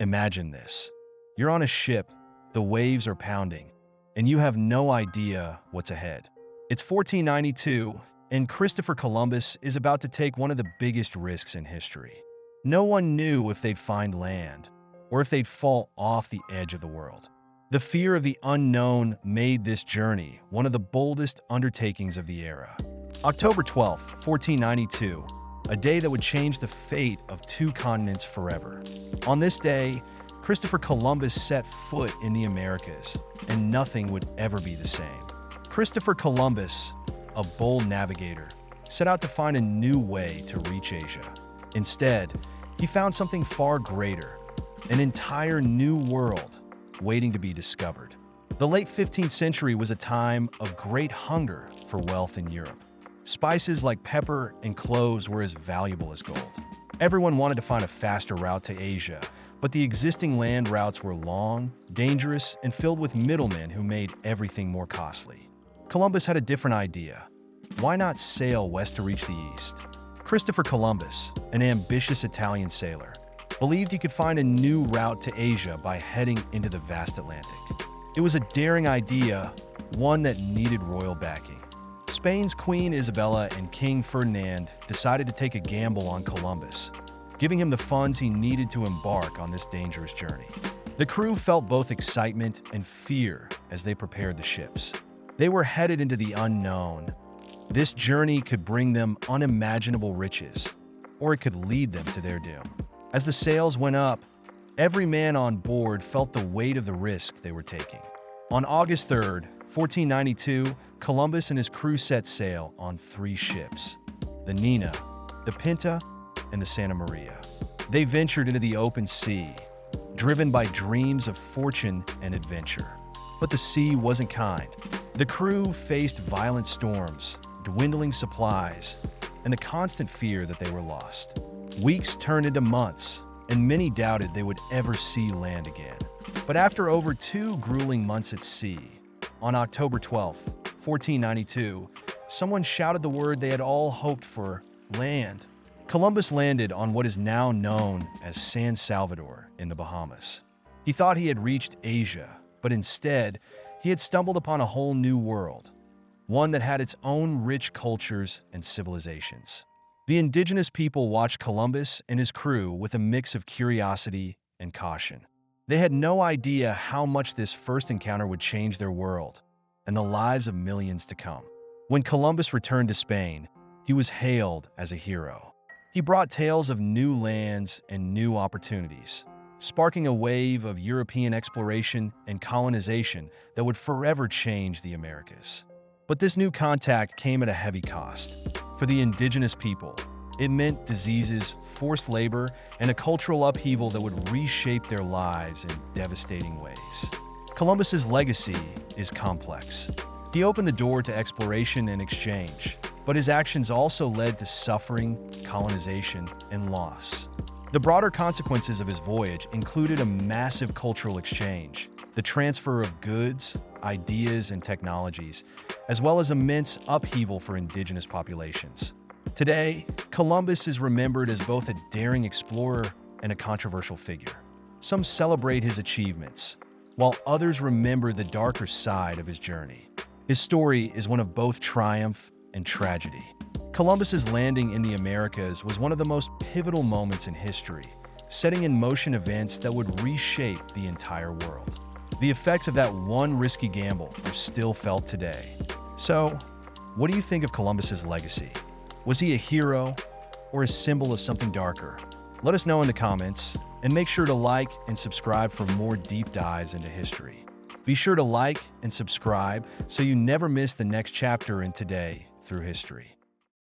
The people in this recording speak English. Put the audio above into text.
Imagine this. You're on a ship, the waves are pounding, and you have no idea what's ahead. It's 1492, and Christopher Columbus is about to take one of the biggest risks in history. No one knew if they'd find land, or if they'd fall off the edge of the world. The fear of the unknown made this journey one of the boldest undertakings of the era. October 12, 1492, a day that would change the fate of two continents forever. On this day, Christopher Columbus set foot in the Americas, and nothing would ever be the same. Christopher Columbus, a bold navigator, set out to find a new way to reach Asia. Instead, he found something far greater, an entire new world waiting to be discovered. The late 15th century was a time of great hunger for wealth in Europe. Spices like pepper and cloves were as valuable as gold. Everyone wanted to find a faster route to Asia, but the existing land routes were long, dangerous, and filled with middlemen who made everything more costly. Columbus had a different idea. Why not sail west to reach the east? Christopher Columbus, an ambitious Italian sailor, believed he could find a new route to Asia by heading into the vast Atlantic. It was a daring idea, one that needed royal backing. Spain's Queen Isabella and King Ferdinand decided to take a gamble on Columbus, giving him the funds he needed to embark on this dangerous journey. The crew felt both excitement and fear as they prepared the ships. They were headed into the unknown. This journey could bring them unimaginable riches, or it could lead them to their doom. As the sails went up, every man on board felt the weight of the risk they were taking. On August 3rd, 1492, Columbus and his crew set sail on 3 ships: the Nina, the Pinta, and the Santa Maria. They ventured into the open sea, driven by dreams of fortune and adventure. But the sea wasn't kind. The crew faced violent storms, dwindling supplies, and the constant fear that they were lost. Weeks turned into months, and many doubted they would ever see land again. But after over 2 grueling months at sea, on October 12, 1492, someone shouted the word they had all hoped for: land. Columbus landed on what is now known as San Salvador in the Bahamas. He thought he had reached Asia, but instead, he had stumbled upon a whole new world, one that had its own rich cultures and civilizations. The indigenous people watched Columbus and his crew with a mix of curiosity and caution. They had no idea how much this first encounter would change their world and the lives of millions to come. When Columbus returned to Spain, he was hailed as a hero. He brought tales of new lands and new opportunities, sparking a wave of European exploration and colonization that would forever change the Americas. But this new contact came at a heavy cost. For the indigenous people, it meant diseases, forced labor, and a cultural upheaval that would reshape their lives in devastating ways. Columbus's legacy is complex. He opened the door to exploration and exchange, but his actions also led to suffering, colonization, and loss. The broader consequences of his voyage included a massive cultural exchange, the transfer of goods, ideas, and technologies, as well as immense upheaval for indigenous populations. Today, Columbus is remembered as both a daring explorer and a controversial figure. Some celebrate his achievements, while others remember the darker side of his journey. His story is one of both triumph and tragedy. Columbus's landing in the Americas was one of the most pivotal moments in history, setting in motion events that would reshape the entire world. The effects of that one risky gamble are still felt today. So, what do you think of Columbus's legacy? Was he a hero or a symbol of something darker? Let us know in the comments, and make sure to like and subscribe for more deep dives into history. Be sure to like and subscribe so you never miss the next chapter in Today Through History.